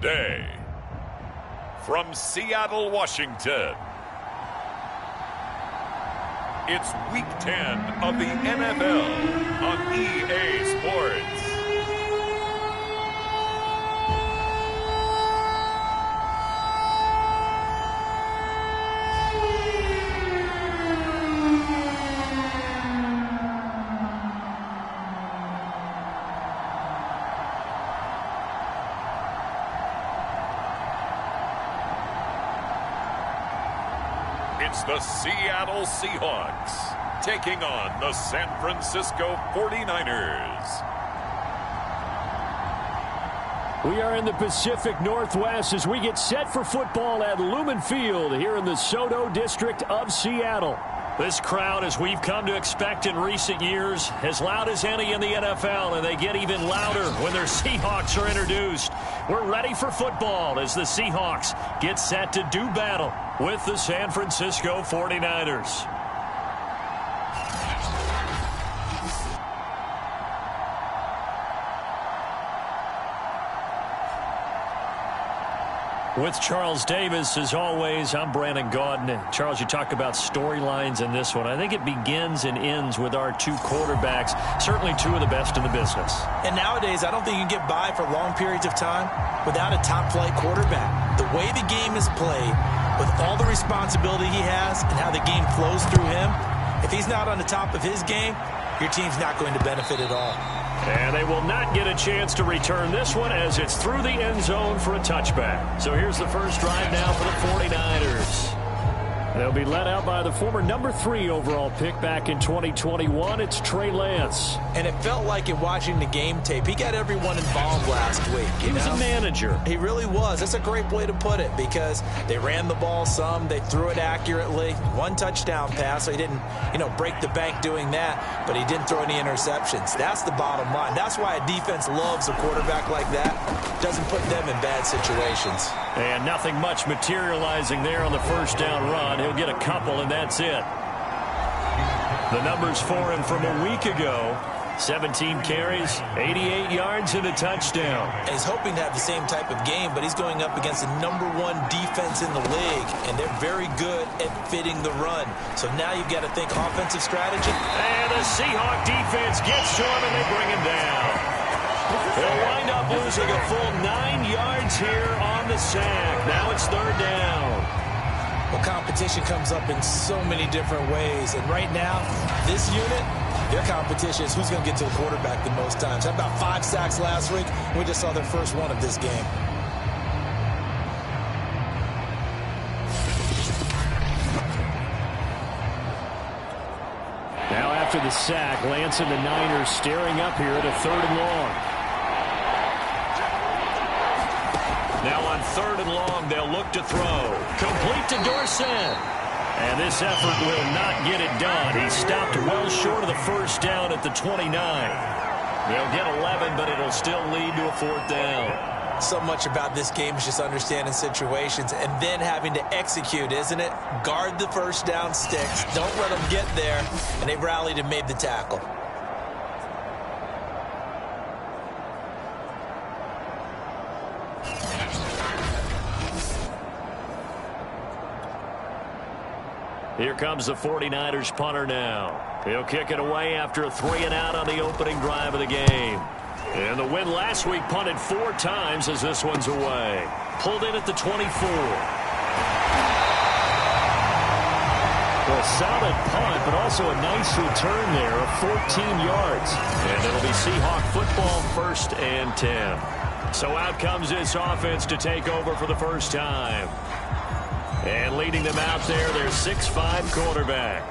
Today, from Seattle, Washington, it's Week 10 of the NFL on EA Sports. It's the Seattle Seahawks taking on the San Francisco 49ers. We are in the Pacific Northwest as we get set for football at Lumen Field here in the Soto district of Seattle. This crowd, as we've come to expect in recent years, as loud as any in the NFL, and they get even louder when their Seahawks are introduced. We're ready for football as the Seahawks get set to do battle with the San Francisco 49ers. With Charles Davis, as always, I'm Brandon Gaudin. Charles, you talk about storylines in this one. I think it begins and ends with our two quarterbacks, certainly two of the best in the business. And nowadays, I don't think you can get by for long periods of time without a top-flight quarterback. The way the game is played, with all the responsibility he has and how the game flows through him, if he's not on the top of his game, your team's not going to benefit at all. And they will not get a chance to return this one as it's through the end zone for a touchback. So here's the first drive now for the 49ers. They'll be led out by the former number 3 overall pick back in 2021. It's Trey Lance. And it felt like in watching the game tape, he got everyone involved last week. He was a manager. He really was. That's a great way to put it because they ran the ball some. They threw it accurately. 1 touchdown pass, so he didn't, break the bank doing that, but he didn't throw any interceptions. That's the bottom line. That's why a defense loves a quarterback like that. Doesn't put them in bad situations. And nothing much materializing there on the first down run. He'll get a couple, and that's it. The numbers for him from a week ago: 17 carries, 88 yards, and a touchdown. And he's hoping to have the same type of game, but he's going up against the number 1 defense in the league, and they're very good at fitting the run. So now you've got to think offensive strategy. And the Seahawk defense gets to him, and they bring him down. They'll wind up losing a full 9 yards here on the sack. Now it's third down. Well, competition comes up in so many different ways. And right now, this unit, their competition is who's going to get to the quarterback the most times. Had about 5 sacks last week. We just saw their first one of this game. Now after the sack, Lance and the Niners staring up here at a 3rd and long. Now on 3rd and long, they'll look to throw. Complete to Dorsett. And this effort will not get it done. He stopped well short of the first down at the 29. They'll get 11, but it'll still lead to a 4th down. So much about this game is just understanding situations and then having to execute, isn't it? Guard the first down sticks. Don't let them get there. And they rallied and made the tackle. Here comes the 49ers punter now. He'll kick it away after a 3-and-out on the opening drive of the game. And the win last week punted 4 times as this one's away. Pulled in at the 24. Well, solid punt, but also a nice return there of 14 yards. And it'll be Seahawk football 1st and 10. So out comes this offense to take over for the first time. And leading them out there, their 6'5" quarterback.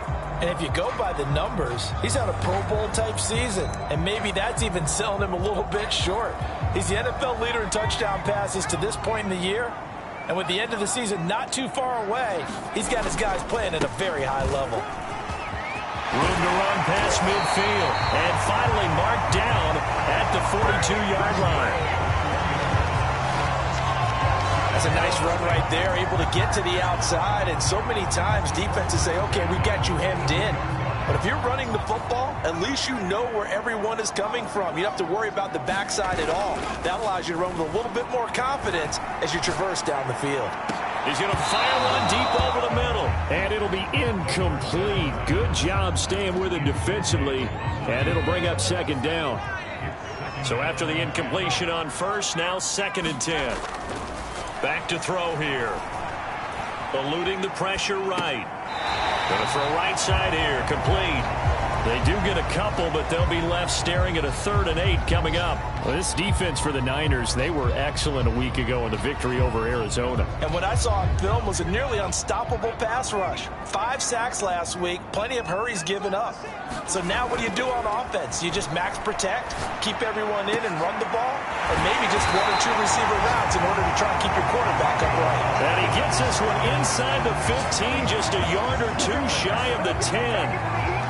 And if you go by the numbers, he's had a Pro Bowl type season. And maybe that's even selling him a little bit short. He's the NFL leader in touchdown passes to this point in the year. And with the end of the season not too far away, he's got his guys playing at a very high level. Room to run past midfield. And finally marked down at the 42-yard line. That's a nice run right there, able to get to the outside. And so many times defenses say, okay, we've got you hemmed in. But if you're running the football, at least you know where everyone is coming from. You don't have to worry about the backside at all. That allows you to run with a little bit more confidence as you traverse down the field. He's going to fire one deep over the middle. And it'll be incomplete. Good job staying with him defensively. And it'll bring up second down. So after the incompletion on first, now 2nd and 10. Back to throw here. Eluding the pressure right. Going to throw right side here. Complete. They do get a couple, but they'll be left staring at a 3rd and 8 coming up. Well, this defense for the Niners, they were excellent a week ago in the victory over Arizona. And what I saw on film was a nearly unstoppable pass rush. 5 sacks last week, plenty of hurries given up. So now what do you do on offense? You just max protect, keep everyone in and run the ball, or maybe just 1 or 2 receiver routes in order to try and keep your quarterback upright. And he gets this one inside the 15, just a yard or 2 shy of the 10.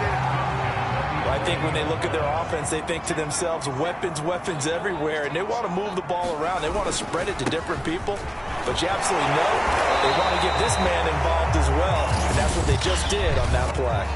I think when they look at their offense, they think to themselves, weapons, weapons everywhere, and they want to move the ball around. They want to spread it to different people, but you absolutely know they want to get this man involved as well, and that's what they just did on that play.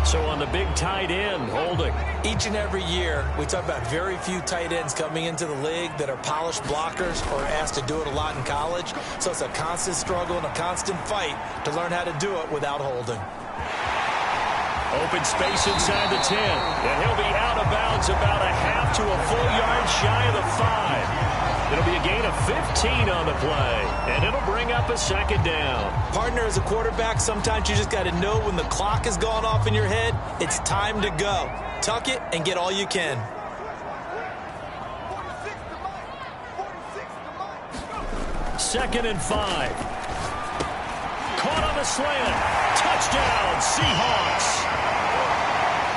So on the big tight end, holding. Each and every year, we talk about very few tight ends coming into the league that are polished blockers or asked to do it a lot in college. So it's a constant struggle and a constant fight to learn how to do it without holding. Open space inside the 10. And he'll be out of bounds about a half to a full yard shy of the 5. It'll be a gain of 15 on the play, and it'll bring up a 2nd down. Partner, as a quarterback, sometimes you just got to know when the clock has gone off in your head, it's time to go. Tuck it and get all you can. Second and 5. Caught on the slant. Touchdown, Seahawks.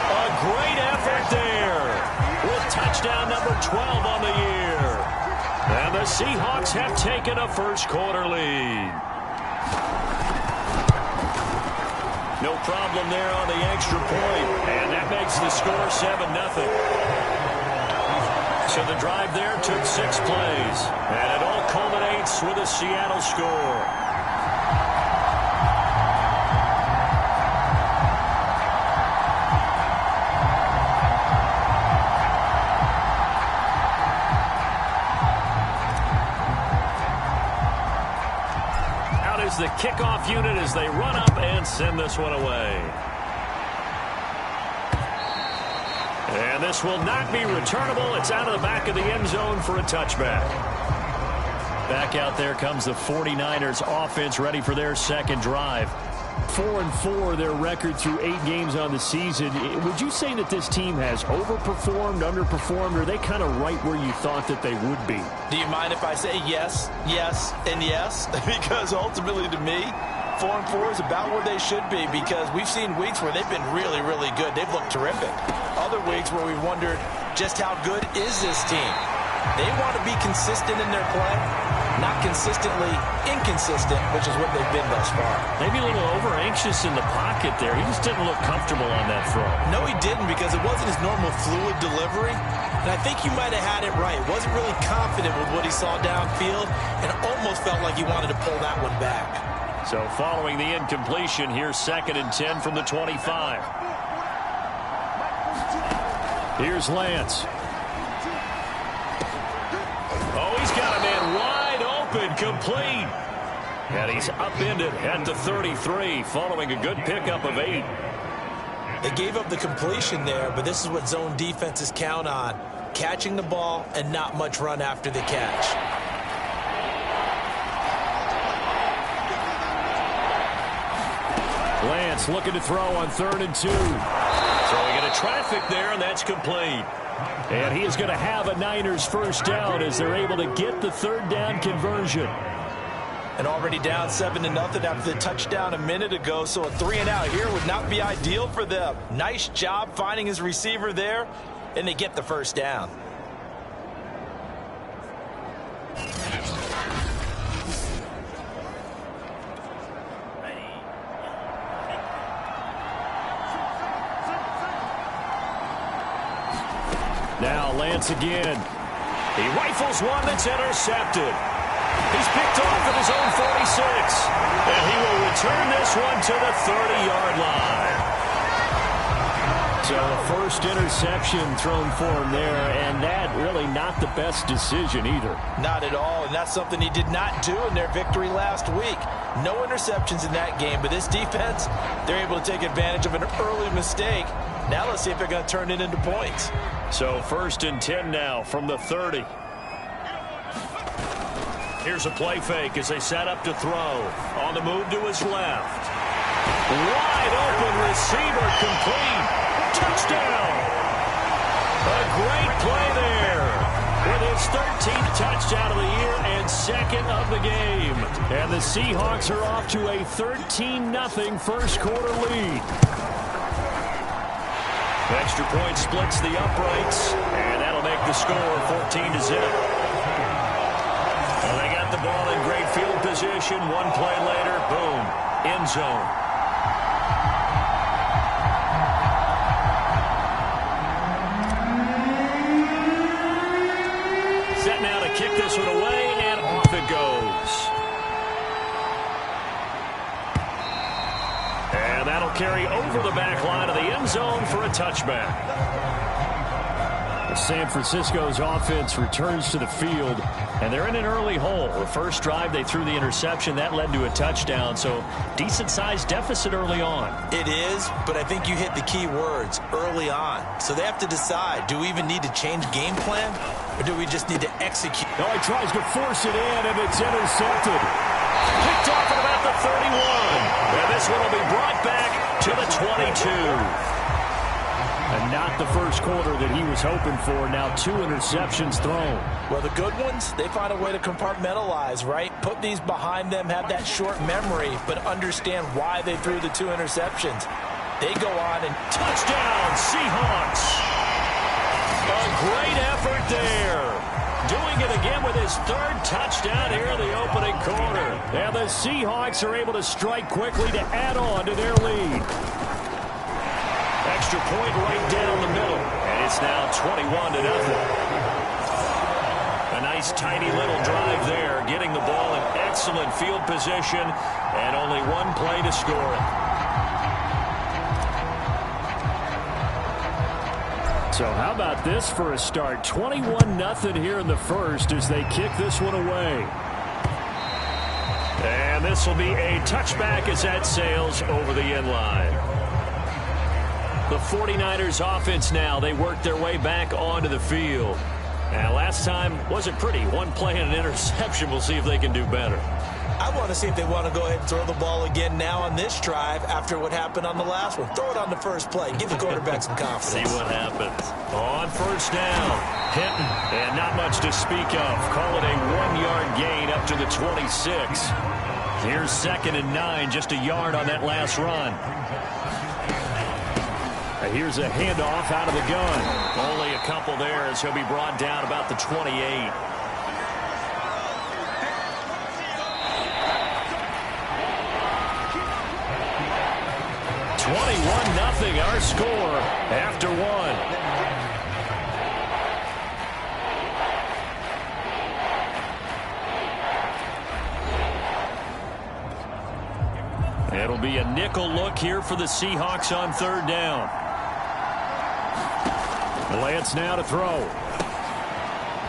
A great effort there with touchdown number 12 on the year. And the Seahawks have taken a first-quarter lead. No problem there on the extra point, and that makes the score 7-0. So the drive there took 6 plays, and it all culminates with a Seattle score. The kickoff unit as they run up and send this one away. And this will not be returnable. It's out of the back of the end zone for a touchback. Back out there comes the 49ers offense ready for their second drive. 4-4 their record through 8 games on the season. Would you say that this team has overperformed, underperformed, or are they kind of right where you thought that they would be? Do you mind if I say yes, yes, and yes? Because ultimately to me, 4-4 is about where they should be, because we've seen weeks where they've been really, really good. They've looked terrific. Other weeks where we wondered just how good is this team? They want to be consistent in their play, not consistently inconsistent, which is what they've been thus far. Maybe a little over-anxious in the pocket there. He just didn't look comfortable on that throw. No, he didn't, because it wasn't his normal fluid delivery. And I think you might have had it right. Wasn't really confident with what he saw downfield, and almost felt like he wanted to pull that one back. So following the incompletion, here's 2nd and 10 from the 25. Here's Lance. Oh, he's got a man wide open, complete. And he's upended at the 33, following a good pickup of 8. They gave up the completion there, but this is what zone defenses count on. Catching the ball and not much run after the catch. Lance looking to throw on 3rd and 2. So we get a traffic there, and that's complete. And he is going to have a Niners first down as they're able to get the 3rd down conversion. And already down 7-0 after the touchdown a minute ago, so a 3-and-out here would not be ideal for them. Nice job finding his receiver there, and they get the first down. Now Lance again. He rifles one that's intercepted. He's picked off at his own 46. And he will return this one to the 30-yard line. So the first interception thrown for him there, and that really not the best decision either. Not at all, and that's something he did not do in their victory last week. No interceptions in that game, but this defense, they're able to take advantage of an early mistake. Now let's see if they're going to turn it into points. So 1st and 10 now from the 30. Here's a play fake as they set up to throw. On the move to his left. Wide open receiver, complete. Touchdown. A great play there. With his 13th touchdown of the year and 2nd of the game. And the Seahawks are off to a 13-0 first quarter lead. Extra point splits the uprights, and that'll make the score 14-0. Well, they got the ball in great field position. One play later, boom, end zone. Set now to kick this one away, and off it goes. And that'll carry over the back line of the end zone for a touchback. San Francisco's offense returns to the field, and they're in an early hole. The first drive, they threw the interception. That led to a touchdown, so decent-sized deficit early on. It is, but I think you hit the key words, early on. So they have to decide, do we even need to change game plan, or do we just need to execute? No, he tries to force it in, and it's intercepted. Picked off at about the 31. And this one will be brought back to the 22. And not the first quarter that he was hoping for. Now 2 interceptions thrown. Well, the good ones, they find a way to compartmentalize, right? Put these behind them, have that short memory, but understand why they threw the 2 interceptions. They go on and touchdown, Seahawks. A great effort there. Doing it again with his 3rd touchdown here in the opening quarter. And the Seahawks are able to strike quickly to add on to their lead. Extra point right down the middle. And it's now 21-0. A nice tiny little drive there, getting the ball in excellent field position, and only 1 play to score it. So how about this for a start? 21-0 here in the first as they kick this one away. And this will be a touchback as that sails over the end line. The 49ers offense now, they work their way back onto the field. Now, last time wasn't pretty. 1 play and an interception. We'll see if they can do better. I want to see if they want to go ahead and throw the ball again now on this drive after what happened on the last one. Throw it on the first play. Give the quarterback some confidence. See what happens. On first down. Hinton, and not much to speak of. Call it a 1-yard gain up to the 26. Here's 2nd and 9, just a yard on that last run. Here's a handoff out of the gun. Only a couple there as he'll be brought down about the 28. 21-0 our score after 1. It'll be a nickel look here for the Seahawks on 3rd down. Lance now to throw.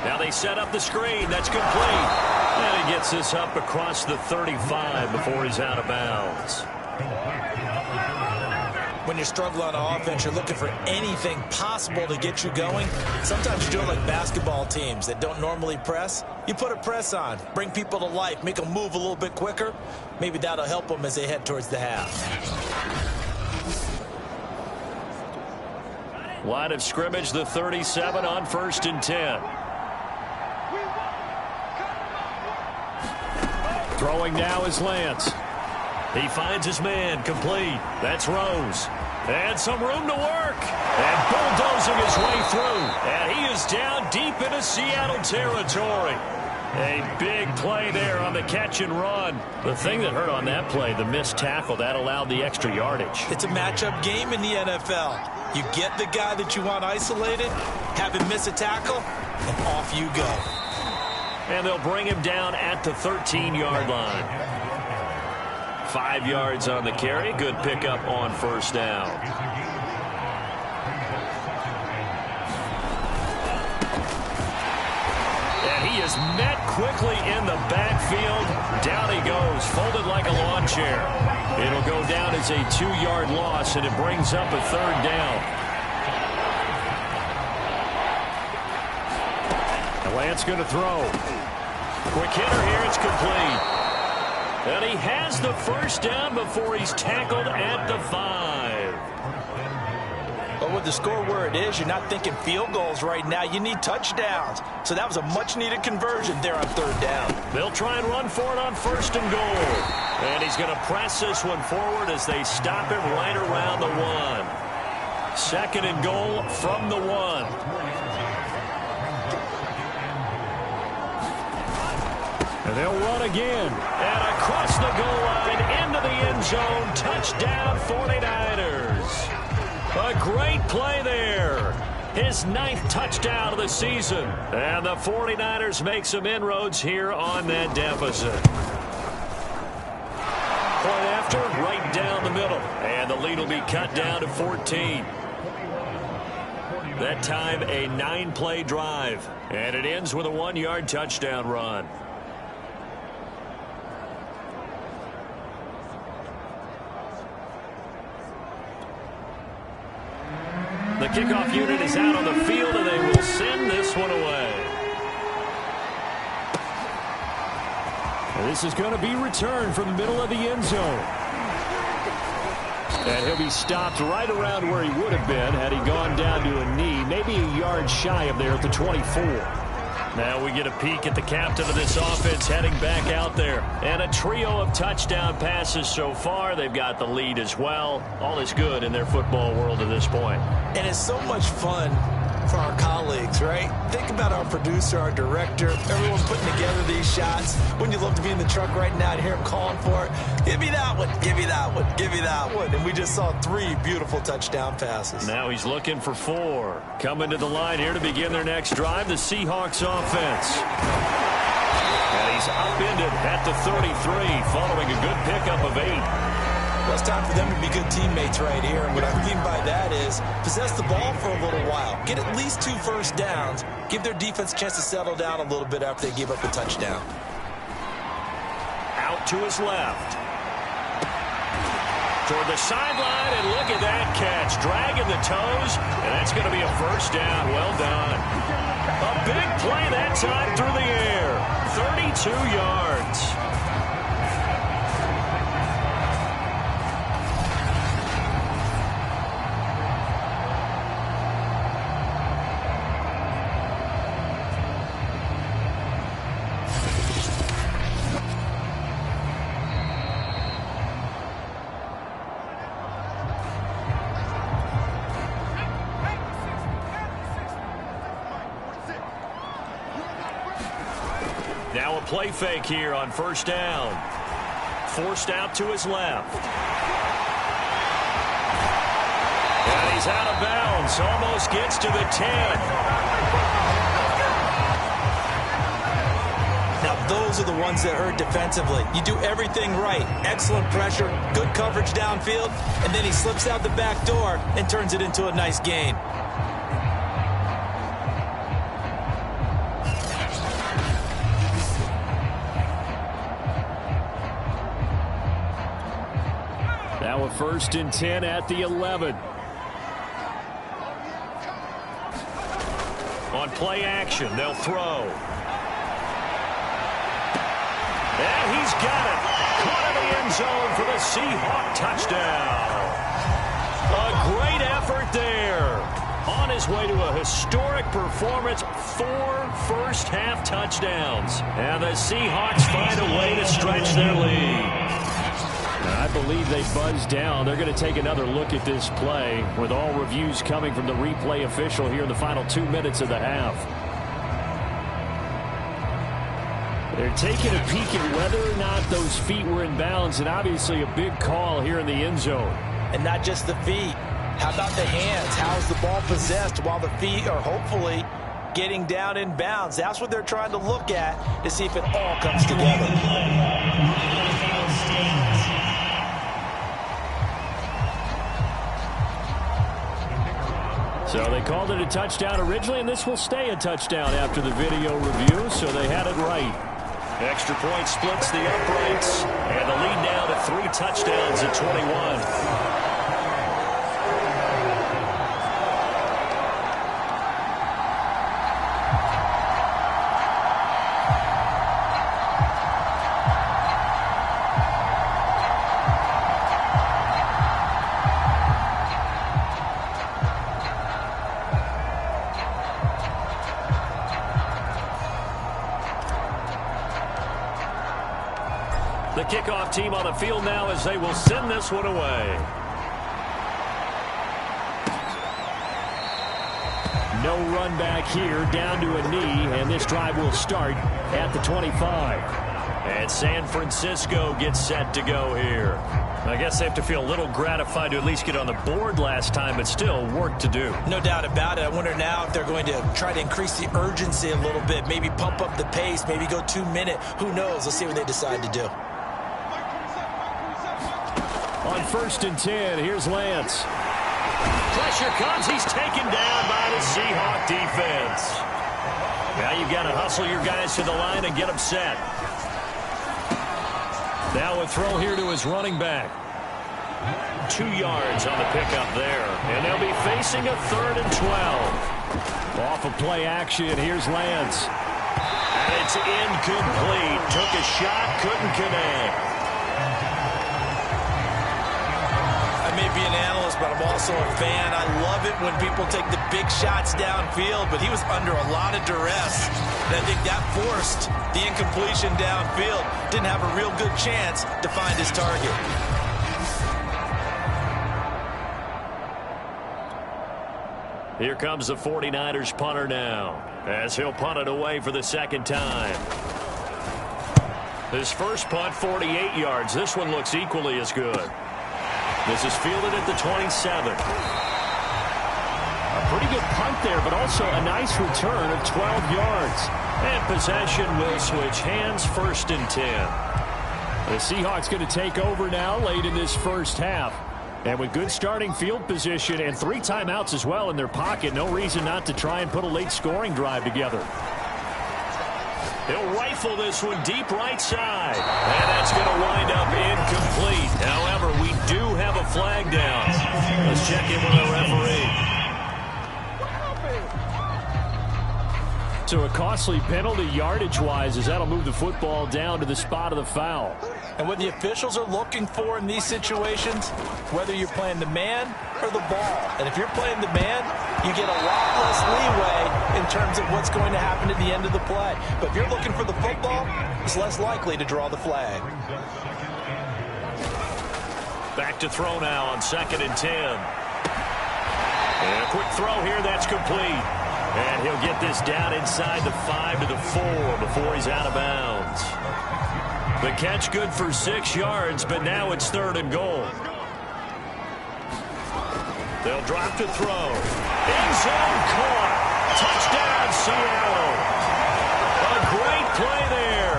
Now they set up the screen. That's complete. And he gets this up across the 35 before he's out of bounds. When you struggle on offense, you're looking for anything possible to get you going. Sometimes you do it like basketball teams that don't normally press. You put a press on, bring people to life, make them move a little bit quicker. Maybe that'll help them as they head towards the half. Line of scrimmage, the 37 on 1st and 10. Throwing now is Lance. He finds his man, complete. That's Rose. And some room to work. And bulldozing his way through. And he is down deep into Seattle territory. A big play there on the catch and run. The thing that hurt on that play, the missed tackle, that allowed the extra yardage. It's a matchup game in the NFL. You get the guy that you want isolated, have him miss a tackle, and off you go. And they'll bring him down at the 13-yard line. 5 yards on the carry. Good pickup on first down. And he is met quickly in the backfield. Down he goes, folded like a lawn chair. It'll go down as a 2-yard loss, and it brings up a third down. Lance going to throw. Quick hitter here. It's complete. And he has the first down before he's tackled at the 5. But with the score where it is, you're not thinking field goals right now. You need touchdowns. So that was a much-needed conversion there on third down. They'll try and run for it on first and goal. And he's going to press this one forward as they stop him right around the 1. Second and goal from the 1. And they'll run again. And across the goal line, into the end zone. Touchdown, 49ers. A great play there. His 9th touchdown of the season. And the 49ers make some inroads here on that deficit. Point after, right down the middle. And the lead will be cut down to 14. That time, a 9-play drive. And it ends with a 1-yard touchdown run. The kickoff unit is out on the field, and they will send this one away. And this is going to be returned from the middle of the end zone. And he'll be stopped right around where he would have been had he gone down to a knee, maybe a yard shy of there at the 24. Now we get a peek at the captain of this offense heading back out there. And a trio of touchdown passes so far. They've got the lead as well. All is good in their football world at this point. And it's so much fun for our colleagues, right? Think about our producer, our director, everyone putting together these shots. Wouldn't you love to be in the truck right now and hear him calling for it? Give me that one, give me that one, give me that one. And we just saw 3 beautiful touchdown passes. Now he's looking for 4. Coming to the line here to begin their next drive, the Seahawks offense. And he's upended at the 33 following a good pickup of 8. Well, it's time for them to be good teammates right here. And what I mean by that is possess the ball for a little while. Get at least 2 first downs. Give their defense a chance to settle down a little bit after they give up a touchdown. Out to his left. Toward the sideline, and look at that catch. Dragging the toes, and that's going to be a first down. Well done. A big play that time through the air. 32 yards. Now a play fake here on first down. Forced out to his left. And he's out of bounds. Almost gets to the 10. Now those are the ones that hurt defensively. You do everything right. Excellent pressure, good coverage downfield, and then he slips out the back door and turns it into a nice gain. Now a 1st and 10 at the 11. On play action, they'll throw. And he's got it. Caught in the end zone for the Seahawk touchdown. A great effort there. On his way to a historic performance, 4 first-half touchdowns. And the Seahawks find a way to stretch their lead. I believe they buzzed down. They're going to take another look at this play with all reviews coming from the replay official here in the final 2 minutes of the half. They're taking a peek at whether or not those feet were in bounds, and obviously a big call here in the end zone. And not just the feet. How about the hands? How's the ball possessed while the feet are hopefully getting down in bounds. That's what they're trying to look at to see if it all comes together. So they called it a touchdown originally, and this will stay a touchdown after the video review, so they had it right. Extra point splits the uprights, and the lead now to 3 touchdowns at 21. The kickoff team on the field now as they will send this one away. No run back here, down to a knee, and this drive will start at the 25. And San Francisco gets set to go here. I guess they have to feel a little gratified to at least get on the board last time, but still work to do. No doubt about it. I wonder now if they're going to try to increase the urgency a little bit, maybe pump up the pace, maybe go 2-minute. Who knows? Let's see what they decide to do. On 1st and 10, here's Lance. Pressure comes. He's taken down by the Seahawks defense. Now you've got to hustle your guys to the line and get them set. Now a throw here to his running back. 2 yards on the pickup there. And they'll be facing a 3rd and 12. Off of play action, here's Lance. And it's incomplete. Took a shot, couldn't connect. I may be an analyst, but I'm also a fan. I love it when people take the big shots downfield, but he was under a lot of duress. And I think that forced the incompletion downfield. Didn't have a real good chance to find his target. Here comes the 49ers punter now, as he'll punt it away for the 2nd time. His first punt, 48 yards. This one looks equally as good. This is fielded at the 27. A pretty good punt there, but also a nice return of 12 yards. And possession will switch hands, 1st and 10. The Seahawks going to take over now late in this first half. And with good starting field position and 3 timeouts as well in their pocket, no reason not to try and put a late scoring drive together. He'll rifle this one deep right side. And that's going to wind up incomplete. However, we do have a flag down. Let's check in with the referee. So a costly penalty yardage-wise, as that'll move the football down to the spot of the foul. And what the officials are looking for in these situations, whether you're playing the man or the ball. And if you're playing the man, you get a lot less leeway in terms of what's going to happen at the end of the play. But if you're looking for the football, it's less likely to draw the flag. Back to throw now on 2nd and 10. And a quick throw here, that's complete. And he'll get this down inside the 5 to the 4 before he's out of bounds. The catch good for 6 yards, but now it's 3rd and goal. They'll drop to throw. End zone caught. Touchdown, Seattle. A great play there.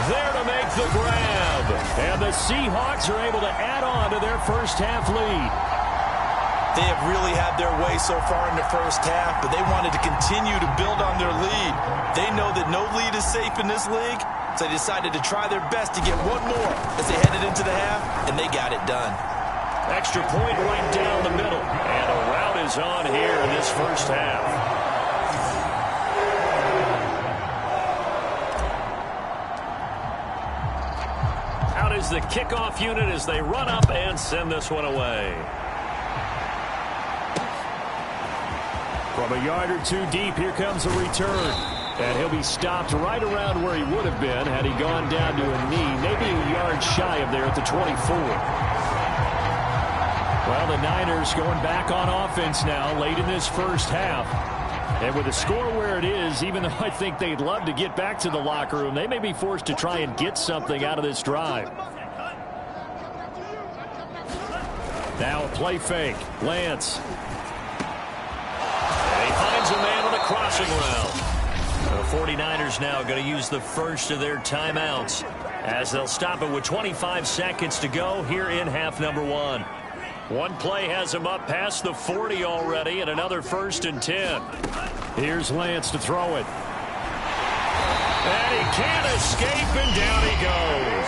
There to make the grab. And the Seahawks are able to add on to their first half lead. They have really had their way so far in the first half, but they wanted to continue to build on their lead. They know that no lead is safe in this league, so they decided to try their best to get one more as they headed into the half, and they got it done. Extra point right down the middle. And a rout is on here in this first half. Out is the kickoff unit as they run up and send this one away. From a yard or 2 deep, here comes a return. And he'll be stopped right around where he would have been had he gone down to a knee, maybe a yard shy of there at the 24. Well, the Niners going back on offense now late in this first half. And with the score where it is, even though I think they'd love to get back to the locker room, they may be forced to try and get something out of this drive. Now a play fake. Lance. And he finds a man on the crossing route. The 49ers now going to use the first of their timeouts as they'll stop it with 25 seconds to go here in half number 1. One play has him up past the 40 already, and another 1st and 10. Here's Lance to throw it. And he can't escape, and down he goes.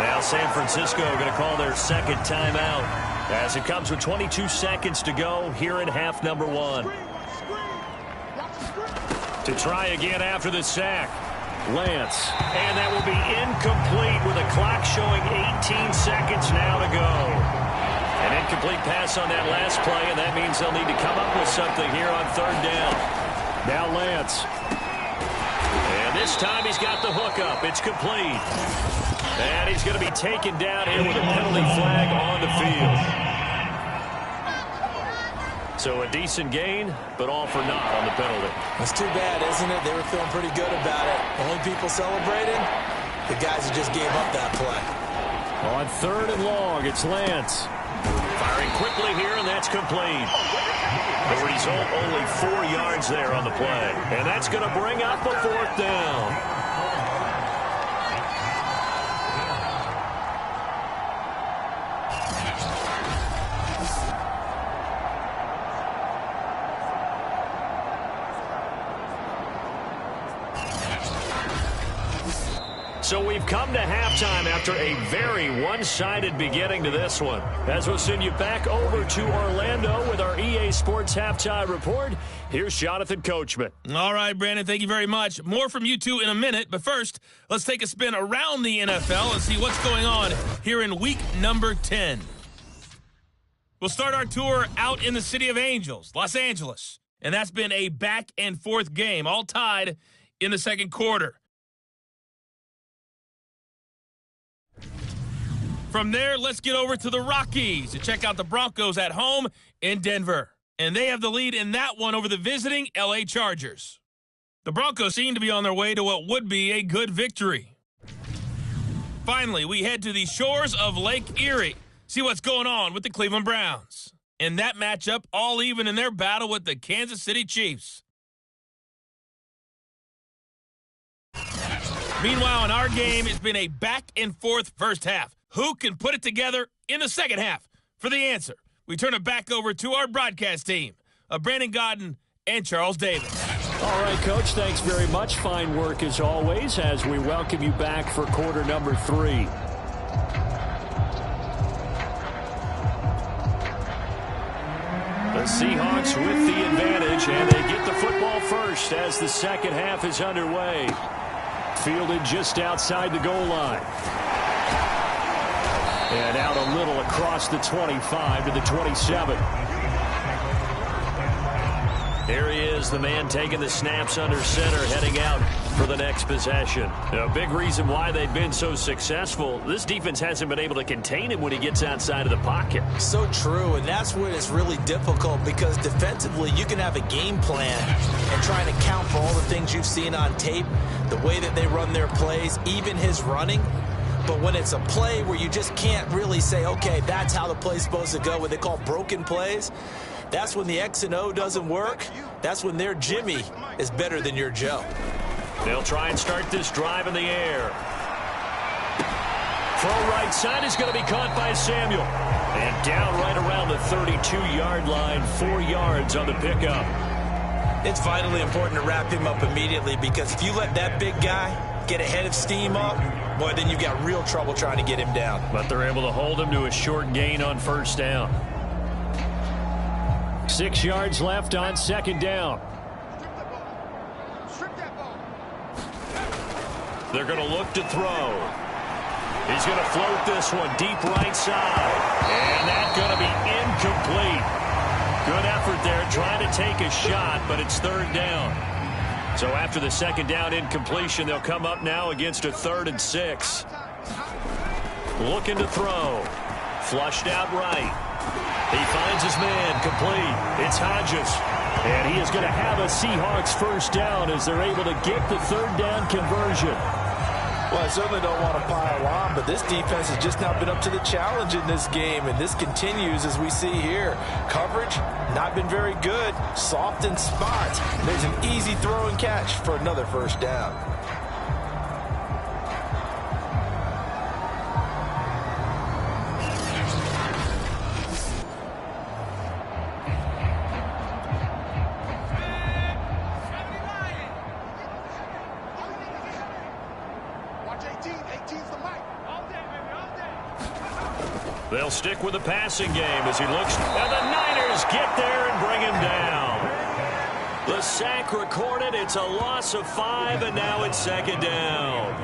Now San Francisco going to call their second timeout as it comes with 22 seconds to go here in half number 1. To try again after the sack. Lance. And that will be incomplete with a clock showing 18 seconds now to go. An incomplete pass on that last play, and that means they'll need to come up with something here on 3rd down. Now Lance. And this time he's got the hookup. It's complete. And he's going to be taken down here with a penalty flag on the field. So a decent gain, but all for naught on the penalty. That's too bad, isn't it? They were feeling pretty good about it. Only people celebrating, the guys who just gave up that play. On 3rd and long, it's Lance. Firing quickly here, and that's complete. The result, only 4 yards there on the play. And that's going to bring up a 4th down. So we've come to halftime after a very one-sided beginning to this one. As we'll send you back over to Orlando with our EA Sports Halftime Report, here's Jonathan Coachman. All right, Brandon, thank you very much. More from you two in a minute, but first, let's take a spin around the NFL and see what's going on here in week number 10. We'll start our tour out in the City of Angels, Los Angeles, and that's been a back-and-forth game, all tied in the second quarter. From there, let's get over to the Rockies to check out the Broncos at home in Denver. And they have the lead in that one over the visiting LA Chargers. The Broncos seem to be on their way to what would be a good victory. Finally, we head to the shores of Lake Erie. See what's going on with the Cleveland Browns. In that matchup, all even in their battle with the Kansas City Chiefs. Meanwhile, in our game, it's been a back-and-forth first half. Who can put it together in the second half? For the answer, we turn it back over to our broadcast team of Brandon Godden and Charles Davis. All right, Coach, thanks very much. Fine work as always as we welcome you back for quarter number 3. The Seahawks with the advantage, and they get the football first as the second half is underway. Fielded just outside the goal line. And out a little across the 25 to the 27. There he is, the man taking the snaps under center, heading out for the next possession. A big reason why they've been so successful, this defense hasn't been able to contain him when he gets outside of the pocket. So true, and that's when it's really difficult because defensively you can have a game plan and trying to count for all the things you've seen on tape, the way that they run their plays, even his running. But when it's a play where you just can't really say, okay, that's how the play's supposed to go, what they call broken plays, that's when the X and O doesn't work. That's when their Jimmy is better than your Joe. They'll try and start this drive in the air. Throw right side is going to be caught by Samuel. And down right around the 32-yard line, 4 yards on the pickup. It's vitally important to wrap him up immediately because if you let that big guy get ahead of steam up, boy, then you've got real trouble trying to get him down. But they're able to hold him to a short gain on first down. 6 yards left on second down. They're going to look to throw. He's going to float this one deep right side. And that's going to be incomplete. Good effort there trying to take a shot, but it's third down. So after the second down incompletion, they'll come up now against a 3rd and 6. Looking to throw. Flushed out right. He finds his man complete. It's Hodges. And he is going to have a Seahawks first down as they're able to get the third down conversion. Well, I certainly don't want to pile on, but this defense has just not been up to the challenge in this game, and this continues as we see here. Coverage, not been very good. Soft in spots. There's an easy throw and catch for another first down. They'll stick with the passing game as he looks, and the Niners get there and bring him down. The sack recorded. It's a loss of 5, and now it's second down.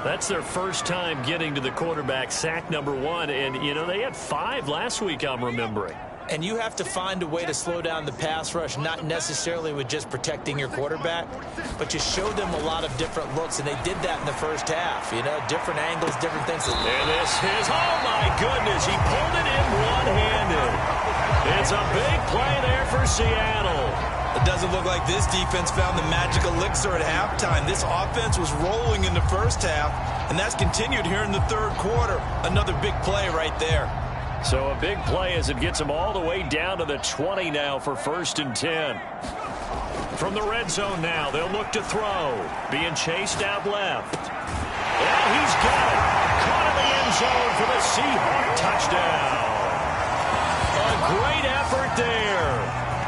That's their first time getting to the quarterback, sack number 1. And, you know, they had 5 last week, I'm remembering. And you have to find a way to slow down the pass rush, not necessarily with just protecting your quarterback, but you show them a lot of different looks, and they did that in the first half. You know, different angles, different things. And this is, oh my goodness, he pulled it in one-handed. It's a big play there for Seattle. It doesn't look like this defense found the magic elixir at halftime. This offense was rolling in the first half, and that's continued here in the third quarter. Another big play right there. So a big play as it gets them all the way down to the 20 now for 1st and 10. From the red zone now, they'll look to throw. Being chased out left. And he's got it. Caught in the end zone for the Seahawks touchdown. A great effort there.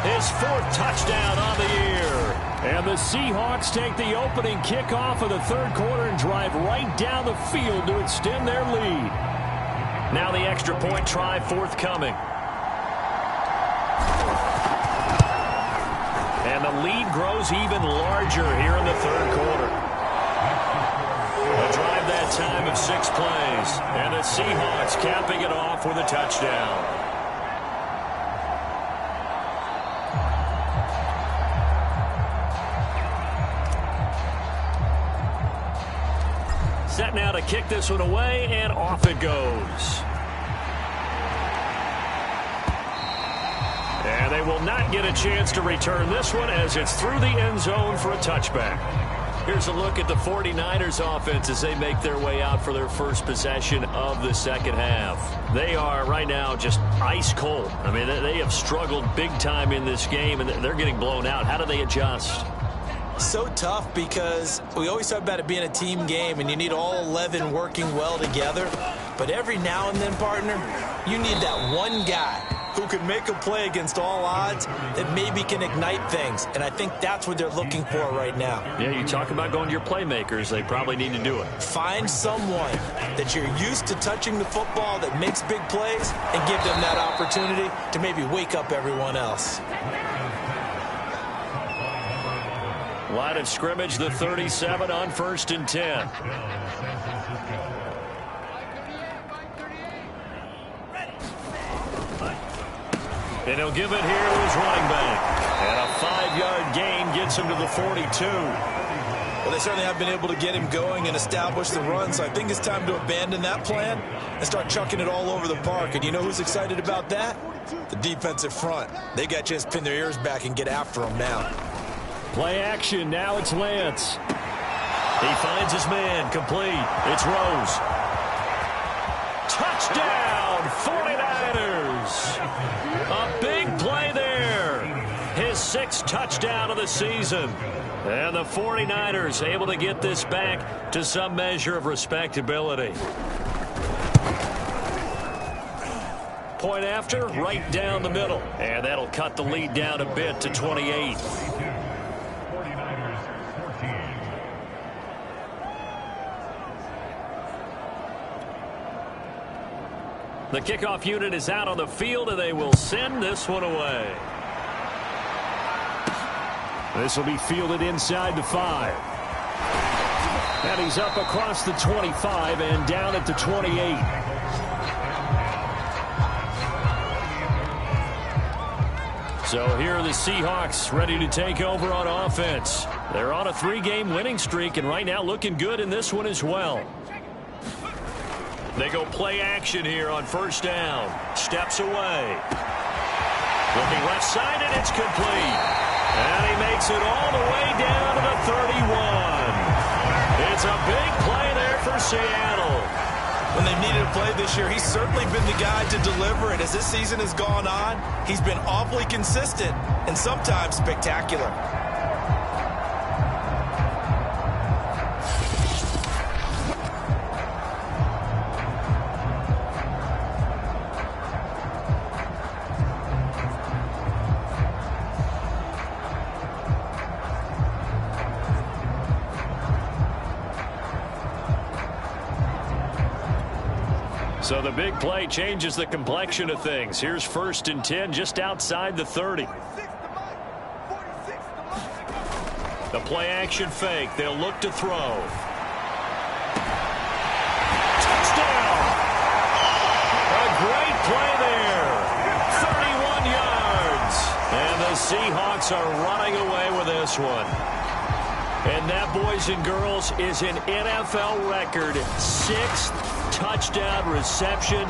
His 4th touchdown on the year. And the Seahawks take the opening kickoff of the third quarter and drive right down the field to extend their lead. Now the extra point try forthcoming. And the lead grows even larger here in the third quarter. A drive that time of 6 plays. And the Seahawks capping it off with a touchdown. Set now to kick this one away, and off it goes. And they will not get a chance to return this one as it's through the end zone for a touchback. Here's a look at the 49ers offense as they make their way out for their first possession of the second half. They are right now just ice cold. I mean, they have struggled big time in this game, and they're getting blown out. How do they adjust? So tough because we always talk about it being a team game and you need all 11 working well together. But every now and then, partner, you need that one guy who can make a play against all odds that maybe can ignite things. And I think that's what they're looking for right now. Yeah, you talk about going to your playmakers. They probably need to do it. Find someone that you're used to touching the football that makes big plays and give them that opportunity to maybe wake up everyone else. Line of scrimmage, the 37 on 1st and 10. And he'll give it here to his running back. And a 5-yard gain gets him to the 42. Well, they certainly have been able to get him going and establish the run, so I think it's time to abandon that plan and start chucking it all over the park. And you know who's excited about that? The defensive front. They got a chance to pin their ears back and get after him now. Play action. Now it's Lance. He finds his man. Complete. It's Rose. Touchdown, 49ers. A big play there. His 6th touchdown of the season. And the 49ers able to get this back to some measure of respectability. Point after, right down the middle. And that'll cut the lead down a bit to 28. The kickoff unit is out on the field, and they will send this one away. This will be fielded inside the 5. And he's up across the 25 and down at the 28. So here are the Seahawks ready to take over on offense. They're on a 3-game winning streak, and right now looking good in this one as well. They go play action here on 1st down. Steps away. Looking left side, and it's complete. And he makes it all the way down to the 31. It's a big play there Seattle. When they've needed a play this year, he's certainly been the guy to deliver it. As this season has gone on, he's been awfully consistent and sometimes spectacular. So the big play changes the complexion of things. Here's 1st and 10 just outside the 30. The play action fake. They'll look to throw. Touchdown! A great play there. 31 yards. And the Seahawks are running away with this one. And that, boys and girls, is an NFL record 6th touchdown reception.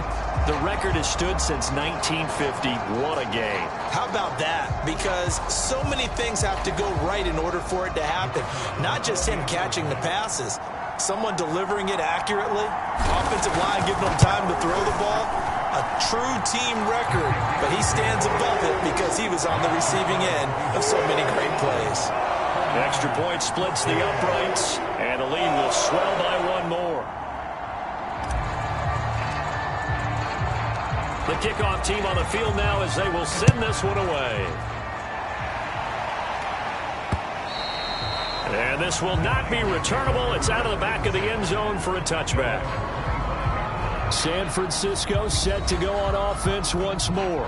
The record has stood since 1950. What a game. How about that? Because so many things have to go right in order for it to happen. Not just him catching the passes, someone delivering it accurately, offensive line giving them time to throw the ball. A true team record, but he stands above it because he was on the receiving end of so many great plays. The extra point splits the uprights, and the lead will swell by one more. The kickoff team on the field now as they will send this one away. And this will not be returnable. It's out of the back of the end zone for a touchback. San Francisco set to go on offense once more.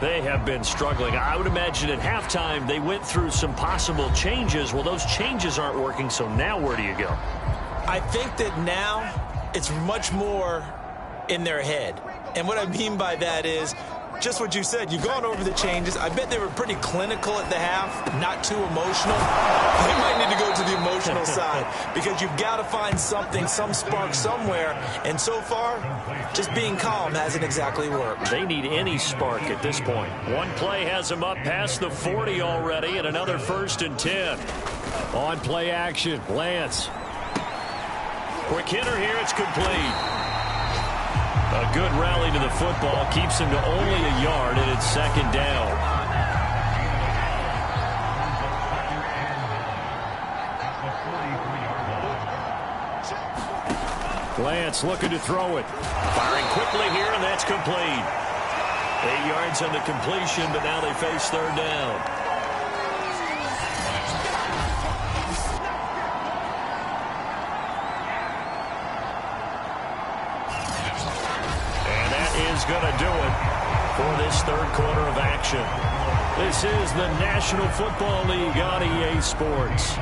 They have been struggling. I would imagine at halftime they went through some possible changes. Well, those changes aren't working, so now where do you go? I think that now it's much more in their head. And what I mean by that is just what you said. You've gone over the changes. I bet they were pretty clinical at the half, not too emotional. They might need to go to the emotional side because you've got to find something, some spark somewhere. And so far, just being calm hasn't exactly worked. They need any spark at this point. One play has them up past the 40 already, and another 1st and 10. On play action, Lance. Quick hitter here, it's complete. A good rally to the football keeps him to only a yard, and it's 2nd down. Lance looking to throw it. Firing quickly here, and that's complete. 8 yards on the completion, but now they face 3rd down. Going to do it for this 3rd quarter of action. This is the National Football League on EA Sports.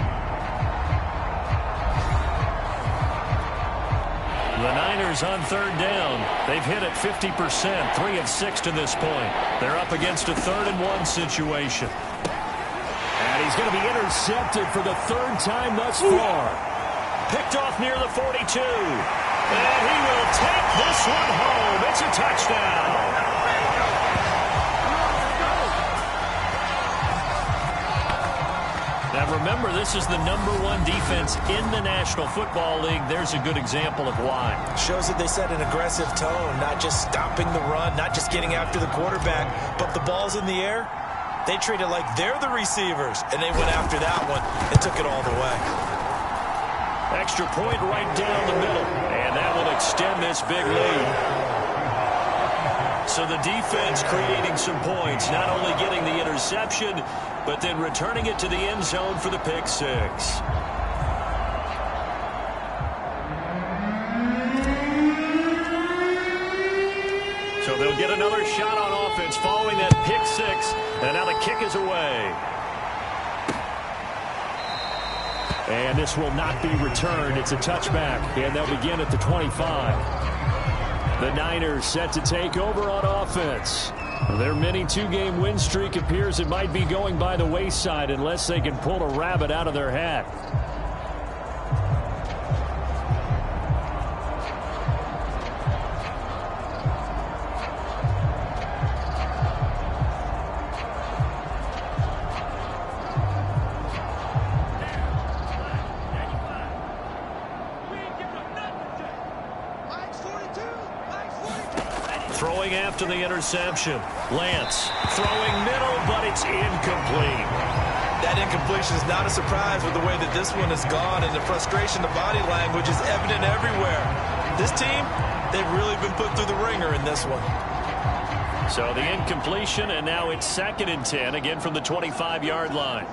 The Niners on 3rd down. They've hit it 50%, 3 of 6 to this point. They're up against a 3rd and 1 situation. And he's going to be intercepted for the 3rd time thus far. Picked off near the 42. And he will take this one home. It's a touchdown. Now remember, this is the #1 defense in the National Football League. There's a good example of why. Shows that they set an aggressive tone, not just stopping the run, not just getting after the quarterback, but the ball's in the air. They treat it like they're the receivers, and they went after that one and took it all the way. Extra point right down the middle, and that will extend this big lead. So the defense creating some points, not only getting the interception, but then returning it to the end zone for the pick six. So they'll get another shot on offense following that pick six, and now the kick is away. And this will not be returned. It's a touchback, and they'll begin at the 25. The Niners set to take over on offense. Their mini two-game win streak appears it might be going by the wayside unless they can pull a rabbit out of their hat. throwing after the interception. Lance throwing middle, but it's incomplete. That incompletion is not a surprise with the way that this one has gone, and the frustration, the body language is evident everywhere. This team, they've really been put through the ringer in this one. So the incompletion, and now it's 2nd and 10, again from the 25-yard line.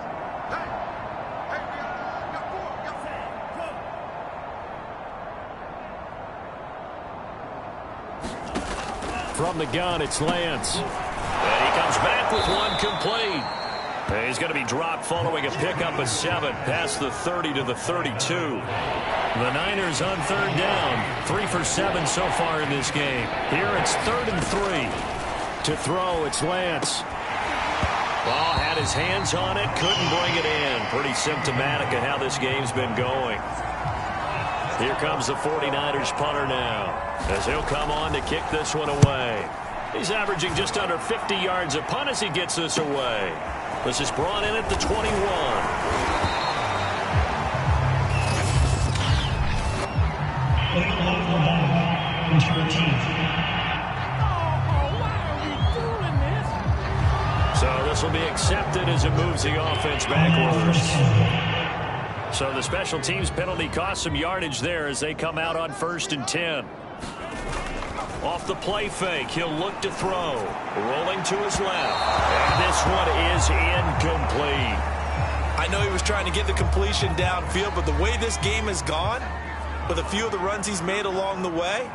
From the gun, it's Lance. And he comes back with one complete. And he's going to be dropped following a pickup of 7 past the 30 to the 32. The Niners on 3rd down. 3 for 7 so far in this game. Here it's 3rd and 3. To throw, it's Lance. Ball had his hands on it, couldn't bring it in. Pretty symptomatic of how this game's been going. Here comes the 49ers punter now, as he'll come on to kick this one away. He's averaging just under 50 yards a punt as he gets this away. This is brought in at the 21. So this will be accepted as it moves the offense backwards. So the special teams penalty cost some yardage there as they come out on 1st and 10. Off the play fake, he'll look to throw. Rolling to his left. And this one is incomplete. I know he was trying to get the completion downfield, but the way this game has gone, with a few of the runs he's made along the way,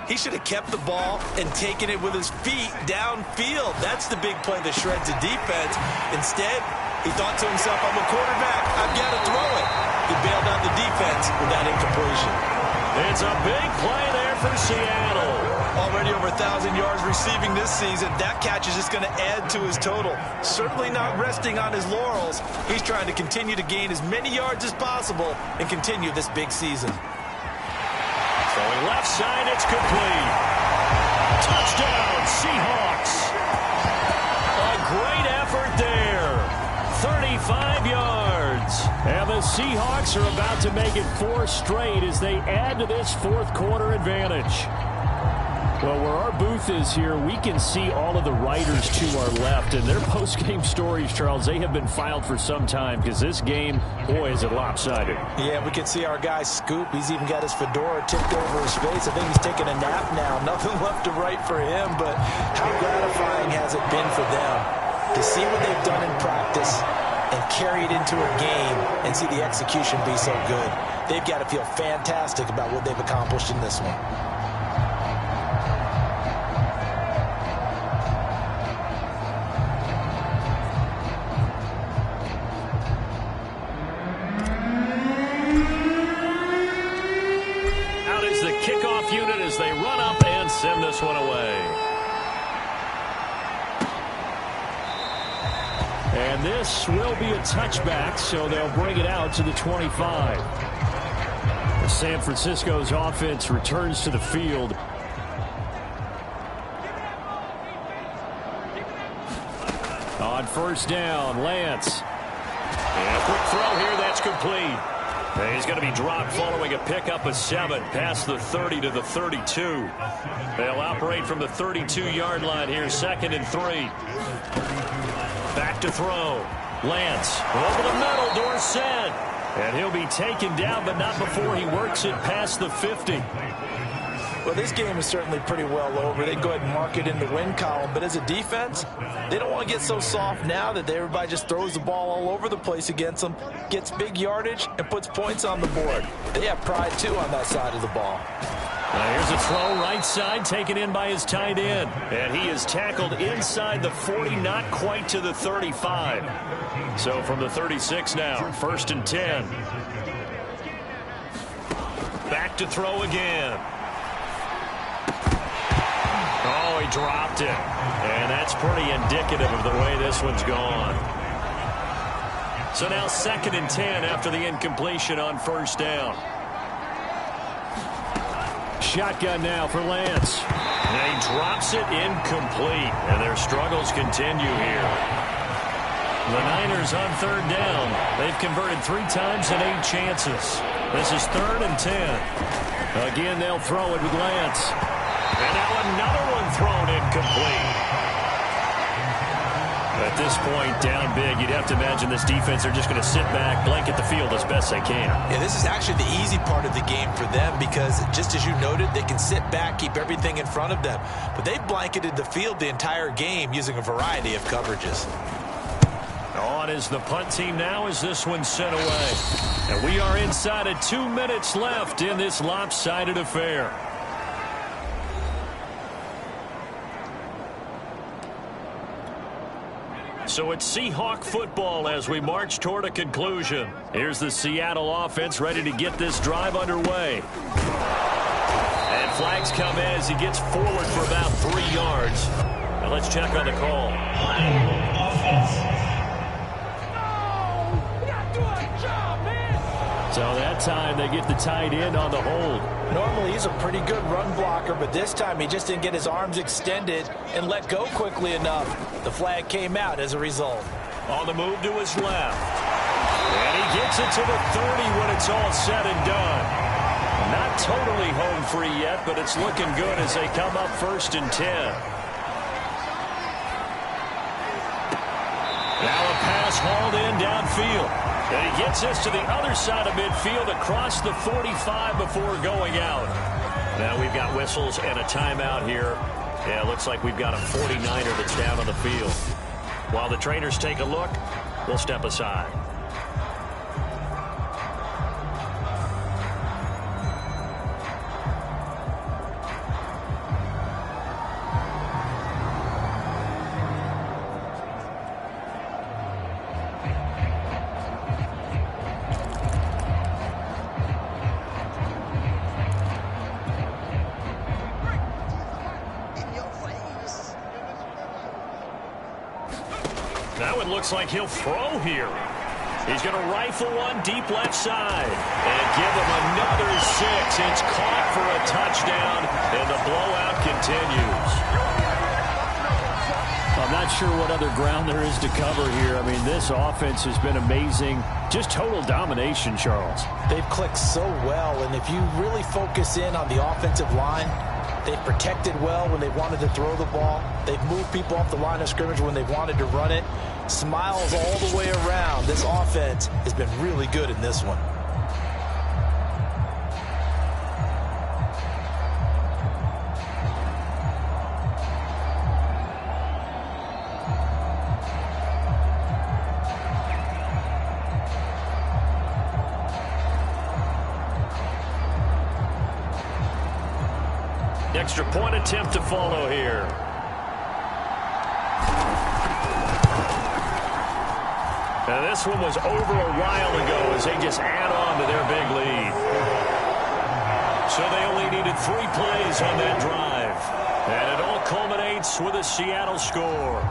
he should have kept the ball and taken it with his feet downfield. That's the big play that shreds the defense. Instead, he thought to himself, I'm a quarterback, I've got to throw it. He bailed out the defense with that incompletion. It's a big play there for Seattle. Already over 1,000 yards receiving this season. That catch is just going to add to his total. Certainly not resting on his laurels. He's trying to continue to gain as many yards as possible and continue this big season. Throwing left side, it's complete. Touchdown, Seahawks. A great effort there. 35 yards. And the Seahawks are about to make it 4 straight as they add to this 4th quarter advantage. Well, where our booth is here, we can see all of the writers to our left. And their post-game stories, Charles, they have been filed for some time because this game, boy, is it lopsided. Yeah, we can see our guy Scoop. He's even got his fedora tipped over his face. I think he's taking a nap now. Nothing left to write for him, but how gratifying has it been for them to see what they've done in practice and carry it into a game and see the execution be so good. They've got to feel fantastic about what they've accomplished in this one. Out is the kickoff unit as they run up and send this one away. And this will be a touchback, so they'll bring it out to the 25. San Francisco's offense returns to the field. On 1st down, Lance. And a quick throw here, that's complete. And he's going to be dropped following a pickup of 7 past the 30 to the 32. They'll operate from the 32-yard line here, 2nd and 3. Back to throw. Lance over the middle, Dorsett. And he'll be taken down, but not before he works it past the 50. Well, this game is certainly pretty well over. They go ahead and mark it in the win column. But as a defense, they don't want to get so soft now that everybody just throws the ball all over the place against them, gets big yardage, and puts points on the board. They have pride, too, on that side of the ball. Now here's a throw right side, taken in by his tight end. And he is tackled inside the 40, not quite to the 35. So from the 36 now, 1st and 10. Back to throw again. Oh, he dropped it. And that's pretty indicative of the way this one's gone. So now 2nd and 10 after the incompletion on 1st down. Shotgun now for Lance. And he drops it incomplete. And their struggles continue here. The Niners on 3rd down. They've converted 3 times in 8 chances. This is 3rd and 10. Again, they'll throw it with Lance. And now another one thrown incomplete. At this point, down big, you'd have to imagine this defense are just going to sit back, blanket the field as best they can. Yeah, this is actually the easy part of the game for them because, just as you noted, they can sit back, keep everything in front of them. But they've blanketed the field the entire game using a variety of coverages. On is the punt team now as this one's sent away. And we are inside of 2 minutes left in this lopsided affair. So it's Seahawk football as we march toward a conclusion. Here's the Seattle offense ready to get this drive underway. And flags come in as he gets forward for about 3 yards. Now let's check on the call. So that time they get the tight end on the hold. Normally he's a pretty good run blocker, but this time he just didn't get his arms extended and let go quickly enough. The flag came out as a result. On the move to his left. And he gets it to the 30 when it's all said and done. Not totally home free yet, but it's looking good as they come up 1st and 10. Now a pass hauled in downfield. And he gets this to the other side of midfield across the 45 before going out. Now we've got whistles and a timeout here. Yeah, it looks like we've got a 49er that's down on the field. While the trainers take a look, we'll step aside. Now it looks like he'll throw here. He's going to rifle one deep left side and give him another 6. It's caught for a touchdown, and the blowout continues. I'm not sure what other ground there is to cover here. I mean, this offense has been amazing. Just total domination, Charles. They've clicked so well, and if you really focus in on the offensive line, they've protected well when they wanted to throw the ball. They've moved people off the line of scrimmage when they wanted to run it. Smiles all the way around. This offense has been really good in this one. Extra point attempt to follow here. And this one was over a while ago as they just add on to their big lead. So they only needed 3 plays on that drive. And it all culminates with a Seattle score.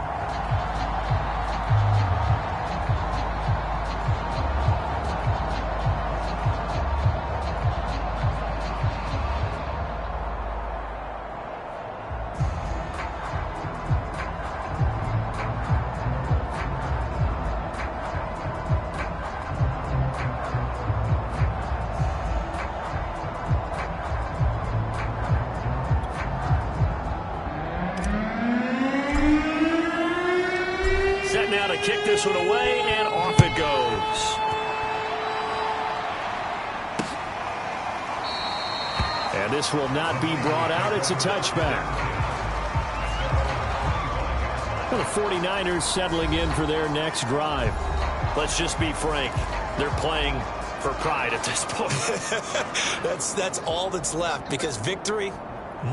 Now to kick this one away, and off it goes. And this will not be brought out. It's a touchback. Well, the 49ers settling in for their next drive. Let's just be frank. They're playing for pride at this point. That's all that's left, because victory,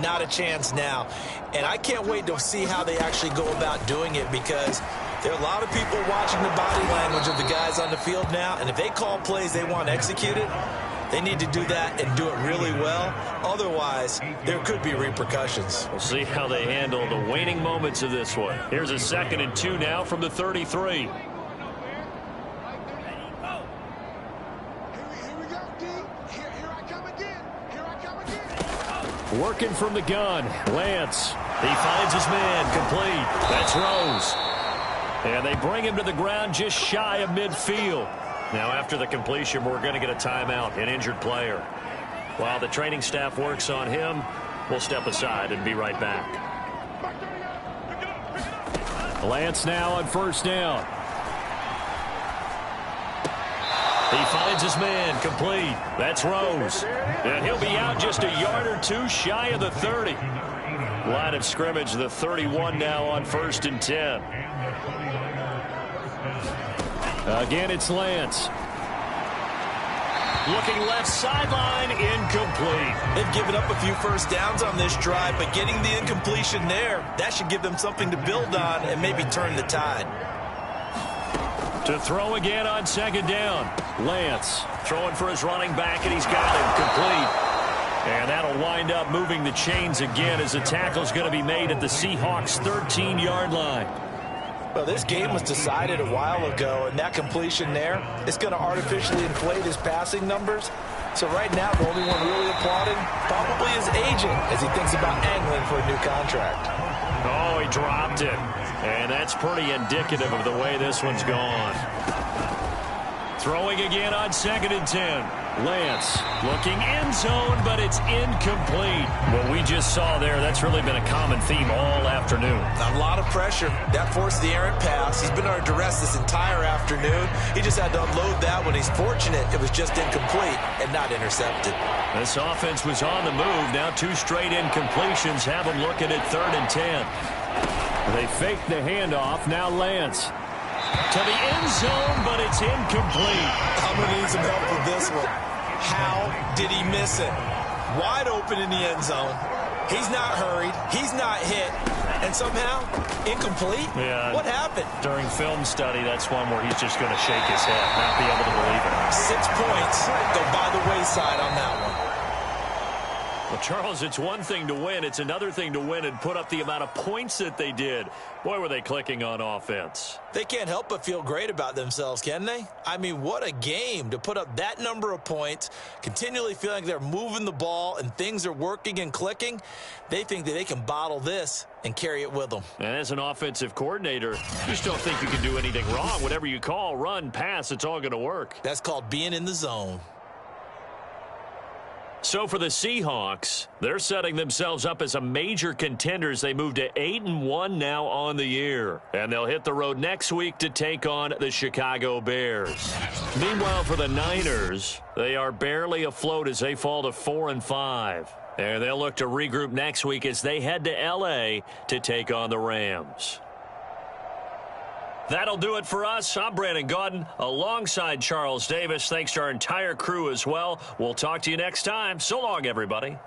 not a chance now. And I can't wait to see how they actually go about doing it, because there are a lot of people watching the body language of the guys on the field now, and if they call plays they want executed, they need to do that and do it really well. Otherwise, there could be repercussions. We'll see how they handle the waning moments of this one. Here's a 2nd and 2 now from the 33. Working from the gun, Lance. He finds his man, complete. That's Rose. And they bring him to the ground just shy of midfield. Now after the completion, we're going to get a timeout, an injured player. While the training staff works on him, We'll step aside and be right back. Lance now on first down. He finds his man, complete. That's Rose. And he'll be out just a yard or two shy of the 30. Line of scrimmage, the 31 now on 1st and 10. Again, it's Lance. Looking left sideline, incomplete. They've given up a few first downs on this drive, but getting the incompletion there, that should give them something to build on and maybe turn the tide. To throw again on 2nd down. Lance throwing for his running back, and he's got him complete. And that'll wind up moving the chains again as the tackle's going to be made at the Seahawks' 13-yard line. Well, this game was decided a while ago, and that completion there is going to artificially inflate his passing numbers. So right now, the only one really applauding probably his agent as he thinks about angling for a new contract. Oh, he dropped it. And that's pretty indicative of the way this one's gone. Throwing again on 2nd and 10. Lance looking end zone, but it's incomplete. What we just saw there, that's really been a common theme all afternoon. A lot of pressure. That forced the errant pass. He's been under duress this entire afternoon. He just had to unload that one. He's fortunate it was just incomplete and not intercepted. This offense was on the move. Now 2 straight incompletions have them looking at 3rd and 10. They fake the handoff. Now Lance to the end zone, but it's incomplete. I'm going to need some help with this one. How did he miss it? Wide open in the end zone. He's not hurried. He's not hit. And somehow, incomplete? Yeah. What happened? During film study, that's one where he's just going to shake his head, not be able to believe it. 6 points go by the wayside on that one. Well, Charles, it's one thing to win. It's another thing to win and put up the amount of points that they did. Boy, were they clicking on offense. They can't help but feel great about themselves, can they? I mean, what a game to put up that number of points, continually feeling like they're moving the ball and things are working and clicking. They think that they can bottle this and carry it with them. And as an offensive coordinator, you just don't think you can do anything wrong. Whatever you call, run, pass, it's all going to work. That's called being in the zone. So for the Seahawks, they're setting themselves up as a major contender as they move to 8-1 now on the year. And they'll hit the road next week to take on the Chicago Bears. Meanwhile, for the Niners, they are barely afloat as they fall to 4-5. And they'll look to regroup next week as they head to L.A. to take on the Rams. That'll do it for us. I'm Brandon Gaudin alongside Charles Davis. Thanks to our entire crew as well. We'll talk to you next time. So long, everybody.